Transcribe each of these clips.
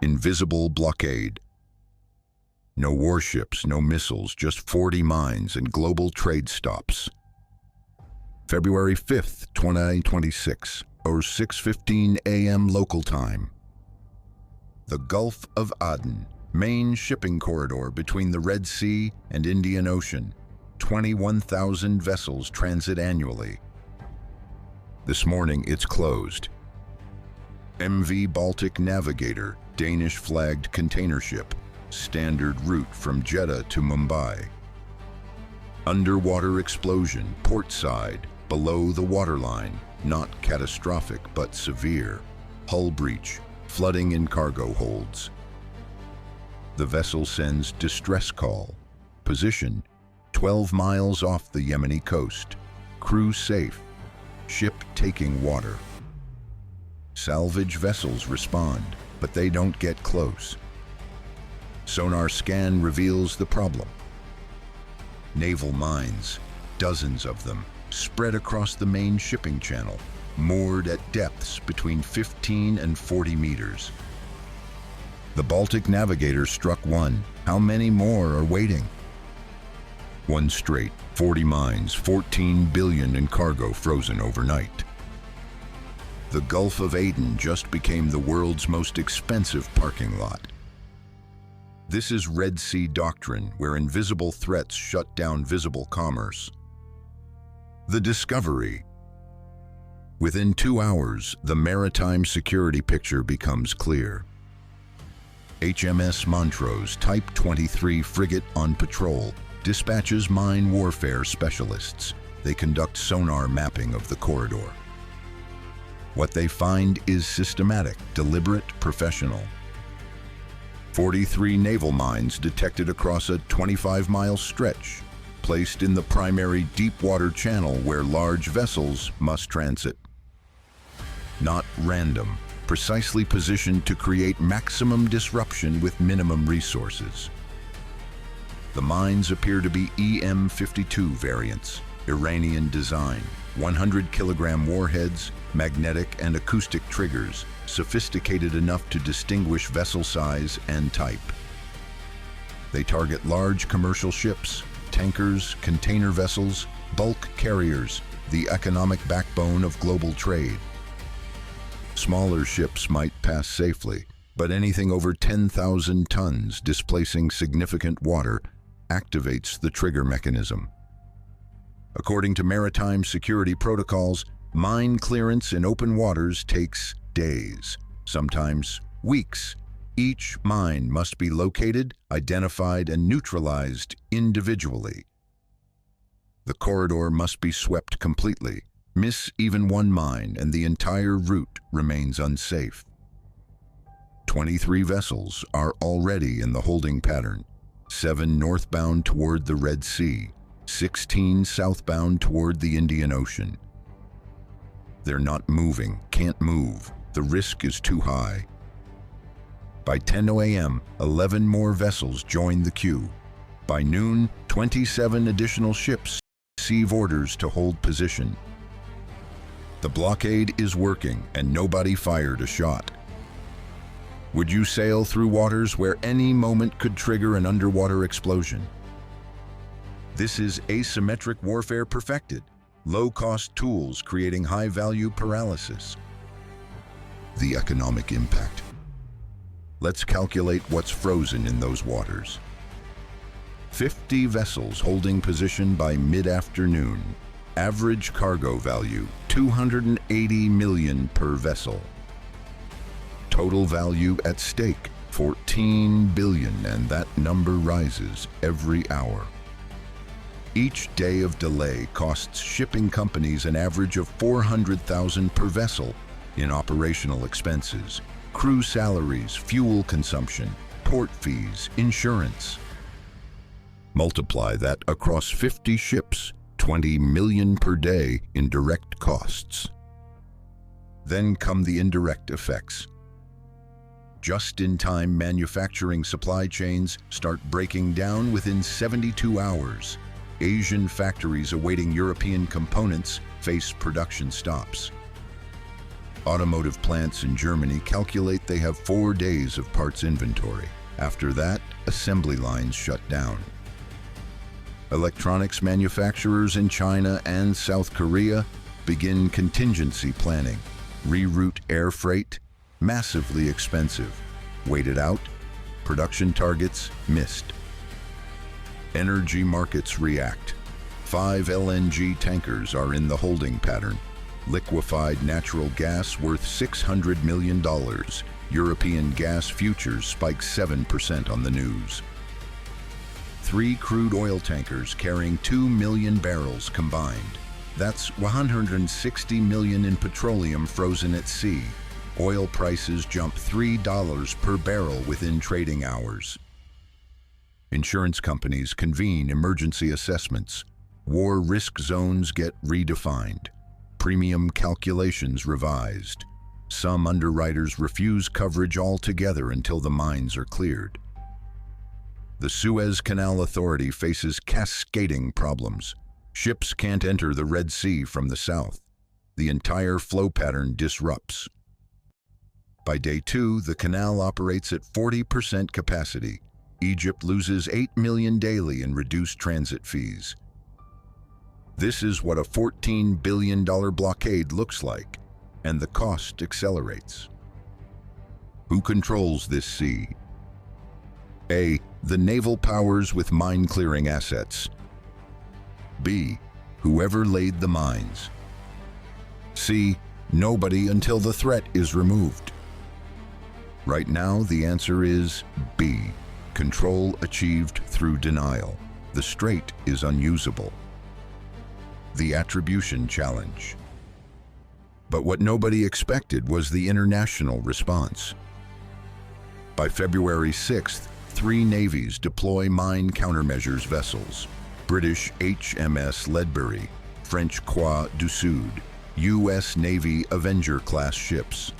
Invisible blockade. No warships, no missiles, just 40 mines and global trade stops. February 5th, 2026, or 6:15 a.m. local time. The Gulf of Aden, main shipping corridor between the Red Sea and Indian Ocean. 21,000 vessels transit annually. This morning, it's closed. MV Baltic Navigator, Danish-flagged container ship, standard route from Jeddah to Mumbai. Underwater explosion, port side, below the waterline, not catastrophic but severe. Hull breach, flooding in cargo holds. The vessel sends distress call. Position, 12 miles off the Yemeni coast. Crew safe. Ship taking water. Salvage vessels respond, but they don't get close. Sonar scan reveals the problem. Naval mines, dozens of them, spread across the main shipping channel, moored at depths between 15 and 40 meters. The Baltic Navigator struck one. How many more are waiting? One straight, 40 mines, 14 billion in cargo frozen overnight. The Gulf of Aden just became the world's most expensive parking lot. This is Sea Doctrine, where invisible threats shut down visible commerce. The discovery. Within 2 hours, the maritime security picture becomes clear. HMS Montrose, Type 23 frigate on patrol, dispatches mine warfare specialists. They conduct sonar mapping of the corridor. What they find is systematic, deliberate, professional. 43 naval mines detected across a 25-mile stretch, placed in the primary deep-water channel where large vessels must transit. Not random, precisely positioned to create maximum disruption with minimum resources. The mines appear to be EM-52 variants, Iranian design, 100-kilogram warheads, magnetic and acoustic triggers, sophisticated enough to distinguish vessel size and type. They target large commercial ships, tankers, container vessels, bulk carriers, the economic backbone of global trade. Smaller ships might pass safely, but anything over 10,000 tons displacing significant water activates the trigger mechanism. According to maritime security protocols, mine clearance in open waters takes days, sometimes weeks. Each mine must be located, identified, and neutralized individually. The corridor must be swept completely. Miss even one mine and the entire route remains unsafe. 23 vessels are already in the holding pattern, 7 northbound toward the Red Sea, 16 southbound toward the Indian Ocean. They're not moving, can't move. The risk is too high. By 10 a.m., 11 more vessels join the queue. By noon, 27 additional ships receive orders to hold position. The blockade is working and nobody fired a shot. Would you sail through waters where any moment could trigger an underwater explosion? This is asymmetric warfare perfected. Low-cost tools creating high-value paralysis. The economic impact. Let's calculate what's frozen in those waters. 50 vessels holding position by mid-afternoon. Average cargo value, $280 million per vessel. Total value at stake, $14 billion, and that number rises every hour. Each day of delay costs shipping companies an average of $400,000 per vessel in operational expenses, crew salaries, fuel consumption, port fees, insurance. Multiply that across 50 ships, $20 million per day in direct costs. Then come the indirect effects. Just-in-time manufacturing supply chains start breaking down within 72 hours. Asian factories awaiting European components face production stops. Automotive plants in Germany calculate they have 4 days of parts inventory. After that, assembly lines shut down. Electronics manufacturers in China and South Korea begin contingency planning. Reroute air freight, massively expensive. Waited out, production targets missed. Energy markets react. 5 LNG tankers are in the holding pattern. Liquefied natural gas worth $600 million. European gas futures spike 7% on the news. 3 crude oil tankers carrying 2 million barrels combined. That's 160 million in petroleum frozen at sea. Oil prices jump $3 per barrel within trading hours. Insurance companies convene emergency assessments. War risk zones get redefined. Premium calculations revised. Some underwriters refuse coverage altogether until the mines are cleared. The Suez Canal Authority faces cascading problems. Ships can't enter the Red Sea from the south. The entire flow pattern disrupts. By day 2, the canal operates at 40% capacity. Egypt loses $8 million daily in reduced transit fees. This is what a $14 billion blockade looks like, and the cost accelerates. Who controls this sea? A. The naval powers with mine-clearing assets. B. Whoever laid the mines. C. Nobody until the threat is removed. Right now, the answer is B. Control achieved through denial. The strait is unusable. The attribution challenge. But what nobody expected was the international response. By February 6th, 3 navies deploy mine countermeasures vessels. British HMS Ledbury, French Croix du Sud, U.S. Navy Avenger-class ships.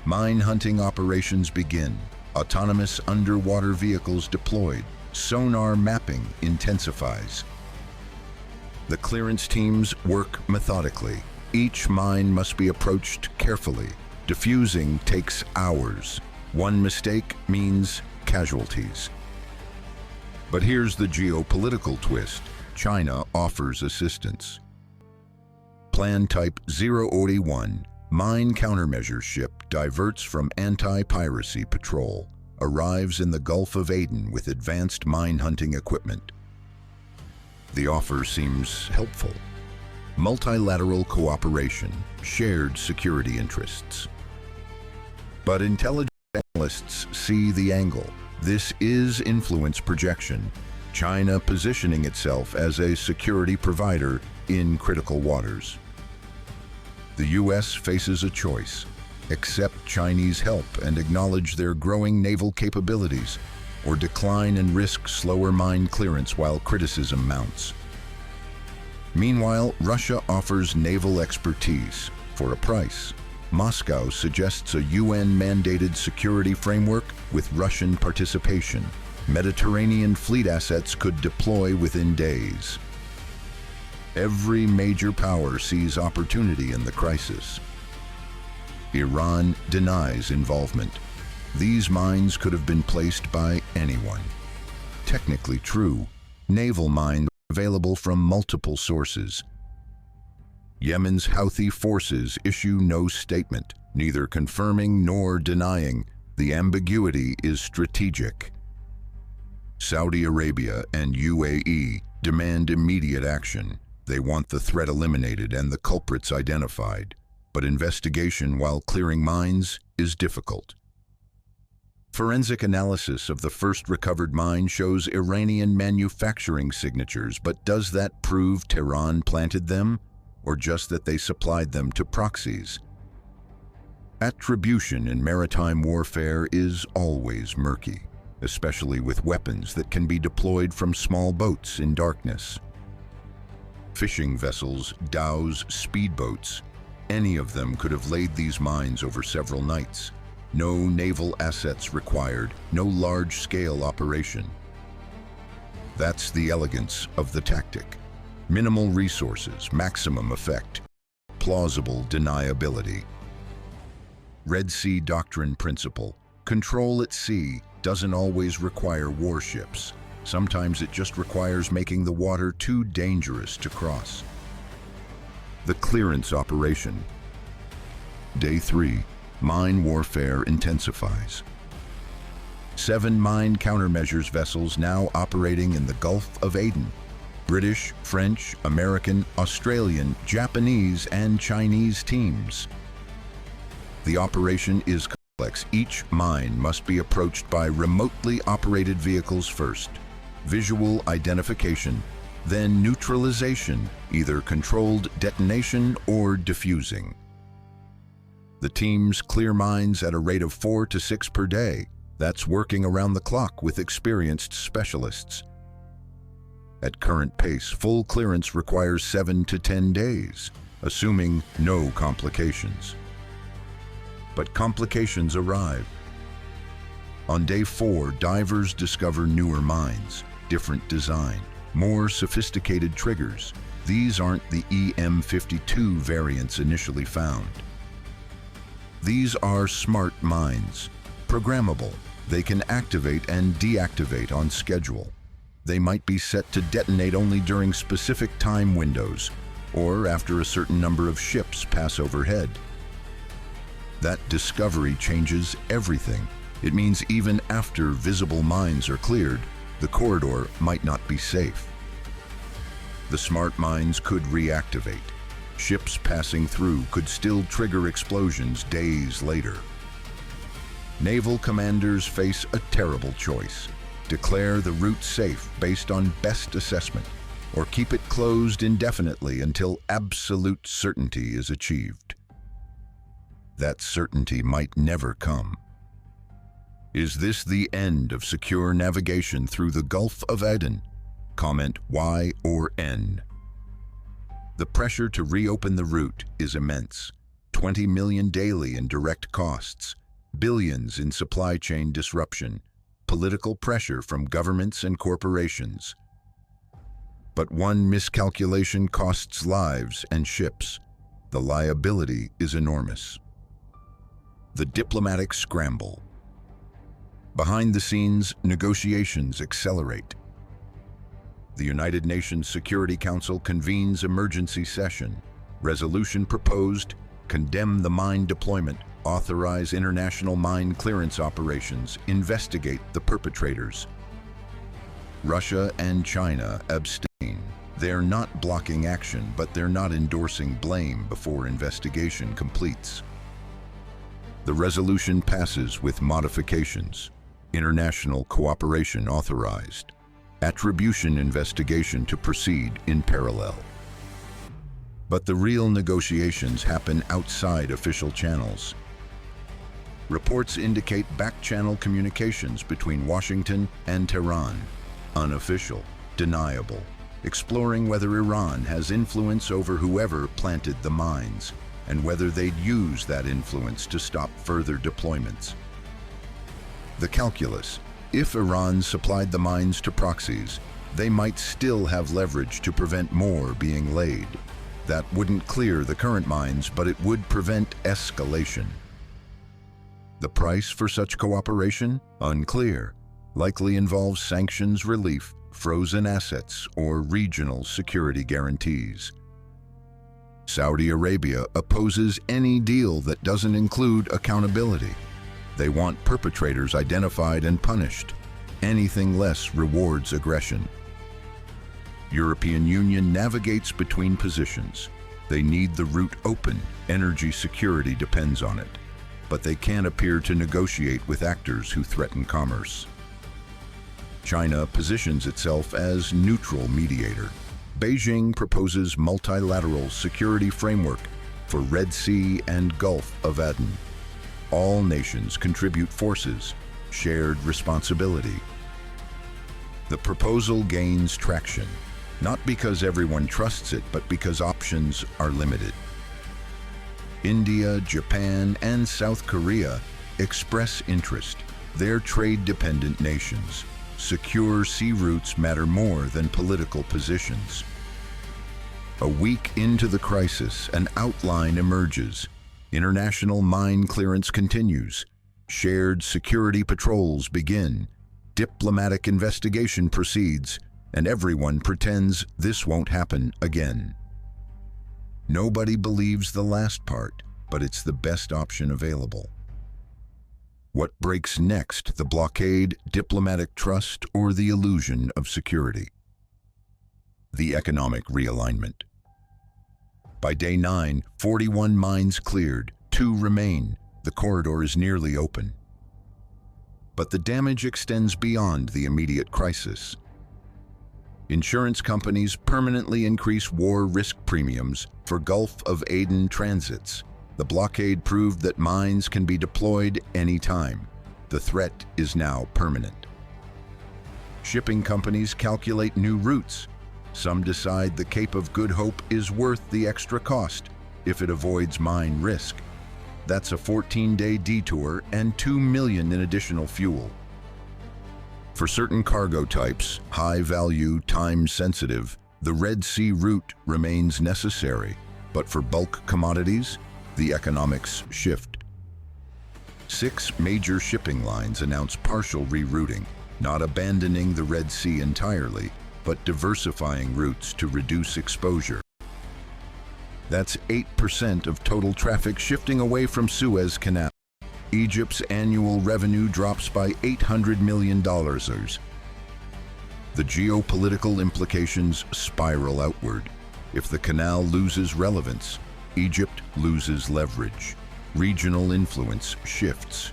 Mine hunting operations begin. Autonomous underwater vehicles deployed. Sonar mapping intensifies. The clearance teams work methodically. Each mine must be approached carefully. Defusing takes hours. One mistake means casualties. But here's the geopolitical twist. China offers assistance. Plan Type 081, mine countermeasures ship diverts from anti-piracy patrol, arrives in the Gulf of Aden with advanced mine hunting equipment. The offer seems helpful. Multilateral cooperation, shared security interests. But intelligence analysts see the angle. This is influence projection. China positioning itself as a security provider in critical waters. The U.S. faces a choice: accept Chinese help and acknowledge their growing naval capabilities, or decline and risk slower mine clearance while criticism mounts. Meanwhile, Russia offers naval expertise for a price. Moscow suggests a UN-mandated security framework with Russian participation. Mediterranean fleet assets could deploy within days. Every major power sees opportunity in the crisis. Iran denies involvement. These mines could have been placed by anyone. Technically true, naval mines are available from multiple sources. Yemen's Houthi forces issue no statement, neither confirming nor denying. The ambiguity is strategic. Saudi Arabia and UAE demand immediate action. They want the threat eliminated and the culprits identified. But investigation while clearing mines is difficult. Forensic analysis of the first recovered mine shows Iranian manufacturing signatures, but does that prove Tehran planted them, or just that they supplied them to proxies? Attribution in maritime warfare is always murky, especially with weapons that can be deployed from small boats in darkness. Fishing vessels, dhows, speedboats, any of them could have laid these mines over several nights. No naval assets required, no large-scale operation. That's the elegance of the tactic. Minimal resources, maximum effect. Plausible deniability. Sea Doctrine principle. Control at sea doesn't always require warships. Sometimes it just requires making the water too dangerous to cross. The clearance operation. Day 3. Mine warfare intensifies. 7 mine countermeasures vessels now operating in the Gulf of Aden. British, French, American, Australian, Japanese, and Chinese teams. The operation is complex. Each mine must be approached by remotely operated vehicles first. Visual identification, then neutralization, either controlled detonation or diffusing. The teams clear mines at a rate of 4 to 6 per day. That's working around the clock with experienced specialists. At current pace, full clearance requires 7 to 10 days, assuming no complications. But complications arrive. On day 4, divers discover newer mines, different design, more sophisticated triggers. These aren't the EM52 variants initially found. These are smart mines, programmable. They can activate and deactivate on schedule. They might be set to detonate only during specific time windows or after a certain number of ships pass overhead. That discovery changes everything. It means even after visible mines are cleared, the corridor might not be safe. The smart mines could reactivate. Ships passing through could still trigger explosions days later. Naval commanders face a terrible choice. Declare the route safe based on best assessment, or keep it closed indefinitely until absolute certainty is achieved. That certainty might never come. Is this the end of secure navigation through the Gulf of Aden? Comment Y or N. The pressure to reopen the route is immense. 20 million daily in direct costs, billions in supply chain disruption, political pressure from governments and corporations. But one miscalculation costs lives and ships. The liability is enormous. The diplomatic scramble. Behind the scenes, negotiations accelerate. The United Nations Security Council convenes emergency session. Resolution proposed: condemn the mine deployment, authorize international mine clearance operations, investigate the perpetrators. Russia and China abstain. They're not blocking action, but they're not endorsing blame before investigation completes. The resolution passes with modifications. International cooperation authorized. Attribution investigation to proceed in parallel. But the real negotiations happen outside official channels. Reports indicate back-channel communications between Washington and Tehran. Unofficial, deniable, exploring whether Iran has influence over whoever planted the mines, and whether they'd use that influence to stop further deployments. The calculus: if Iran supplied the mines to proxies, they might still have leverage to prevent more being laid. That wouldn't clear the current mines, but it would prevent escalation. The price for such cooperation? Unclear. Likely involves sanctions relief, frozen assets, or regional security guarantees. Saudi Arabia opposes any deal that doesn't include accountability. They want perpetrators identified and punished. Anything less rewards aggression. European Union navigates between positions. They need the route open. Energy security depends on it. But they can't appear to negotiate with actors who threaten commerce. China positions itself as neutral mediator. Beijing proposes multilateral security framework for Red Sea and Gulf of Aden. All nations contribute forces, shared responsibility. The proposal gains traction, not because everyone trusts it, but because options are limited. India, Japan, and South Korea express interest. They're trade-dependent nations. Secure sea routes matter more than political positions. A week into the crisis, an outline emerges. International mine clearance continues. Shared security patrols begin. Diplomatic investigation proceeds, and everyone pretends this won't happen again. Nobody believes the last part, but it's the best option available. What breaks next, the blockade, diplomatic trust, or the illusion of security? The economic realignment. By day 9, 41 mines cleared, 2 remain. The corridor is nearly open. But the damage extends beyond the immediate crisis. Insurance companies permanently increase war risk premiums for Gulf of Aden transits. The blockade proved that mines can be deployed anytime. The threat is now permanent. Shipping companies calculate new routes. Some decide the Cape of Good Hope is worth the extra cost if it avoids mine risk. That's a 14-day detour and $2 million in additional fuel. For certain cargo types, high-value, time-sensitive, the Red Sea route remains necessary, but for bulk commodities, the economics shift. 6 major shipping lines announce partial rerouting, not abandoning the Red Sea entirely, but diversifying routes to reduce exposure. That's 8% of total traffic shifting away from Suez Canal. Egypt's annual revenue drops by $800 million. The geopolitical implications spiral outward. If the canal loses relevance, Egypt loses leverage. Regional influence shifts.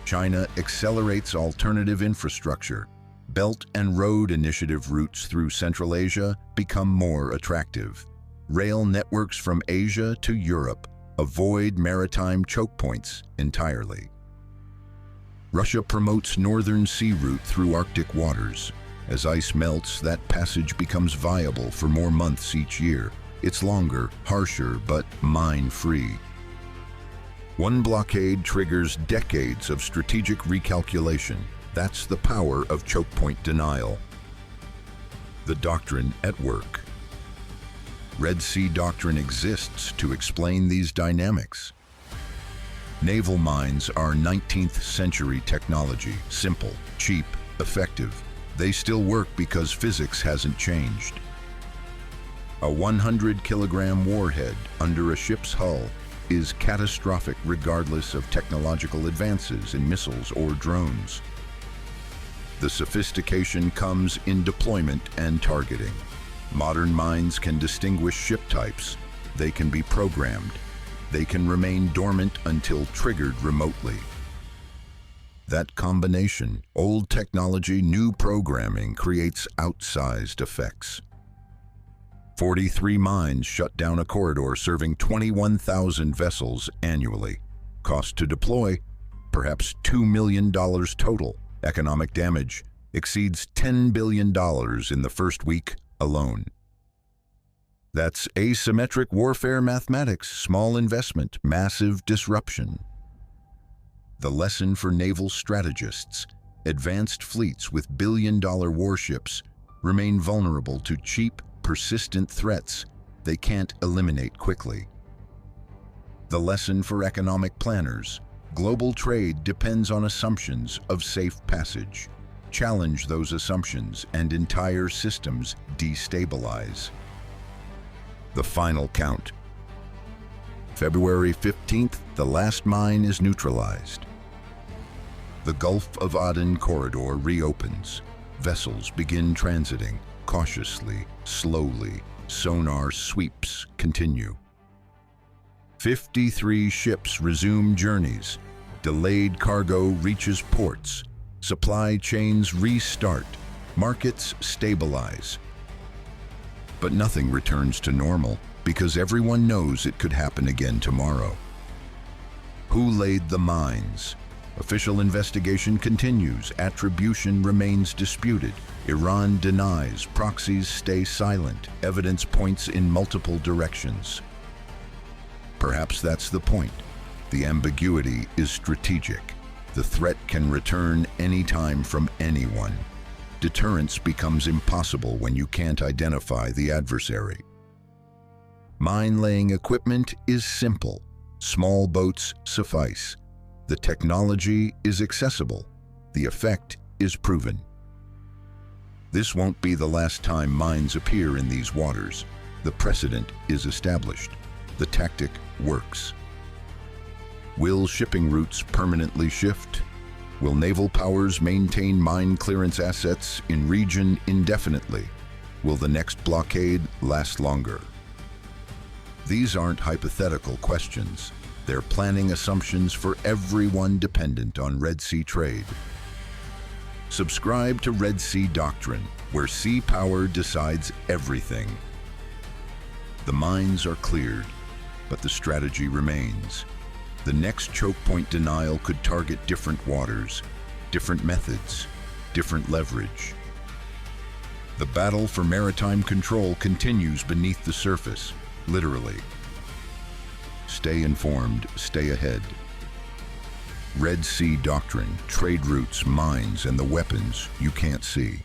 China accelerates alternative infrastructure. Belt and Road Initiative routes through Central Asia become more attractive. Rail networks from Asia to Europe avoid maritime choke points entirely. Russia promotes Northern Sea route through Arctic waters. As ice melts, that passage becomes viable for more months each year. It's longer, harsher, but mine-free. One blockade triggers decades of strategic recalculation. That's the power of choke point denial. The doctrine at work. Red Sea Doctrine exists to explain these dynamics. Naval mines are 19th century technology, simple, cheap, effective. They still work because physics hasn't changed. A 100-kilogram warhead under a ship's hull is catastrophic regardless of technological advances in missiles or drones. The sophistication comes in deployment and targeting. Modern mines can distinguish ship types. They can be programmed. They can remain dormant until triggered remotely. That combination, old technology, new programming, creates outsized effects. 43 mines shut down a corridor serving 21,000 vessels annually. Cost to deploy, perhaps $2 million total. Economic damage exceeds $10 billion in the first week alone. That's asymmetric warfare mathematics, small investment, massive disruption. The lesson for naval strategists: advanced fleets with billion-dollar warships remain vulnerable to cheap, persistent threats they can't eliminate quickly. The lesson for economic planners: global trade depends on assumptions of safe passage. Challenge those assumptions and entire systems destabilize. The final count. February 15th, the last mine is neutralized. The Gulf of Aden corridor reopens. Vessels begin transiting, cautiously, slowly. Sonar sweeps continue. 53 ships resume journeys. Delayed cargo reaches ports. Supply chains restart. Markets stabilize. But nothing returns to normal because everyone knows it could happen again tomorrow. Who laid the mines? Official investigation continues. Attribution remains disputed. Iran denies. Proxies stay silent. Evidence points in multiple directions. Perhaps that's the point. The ambiguity is strategic. The threat can return anytime from anyone. Deterrence becomes impossible when you can't identify the adversary. Mine-laying equipment is simple. Small boats suffice. The technology is accessible. The effect is proven. This won't be the last time mines appear in these waters. The precedent is established. The tactic works. Will shipping routes permanently shift? Will naval powers maintain mine clearance assets in region indefinitely? Will the next blockade last longer? These aren't hypothetical questions. They're planning assumptions for everyone dependent on Red Sea trade. Subscribe to Red Sea Doctrine, where sea power decides everything. The mines are cleared, but the strategy remains. The next choke point denial could target different waters, different methods, different leverage. The battle for maritime control continues beneath the surface, literally. Stay informed, stay ahead. Red Sea Doctrine, trade routes, mines, and the weapons you can't see.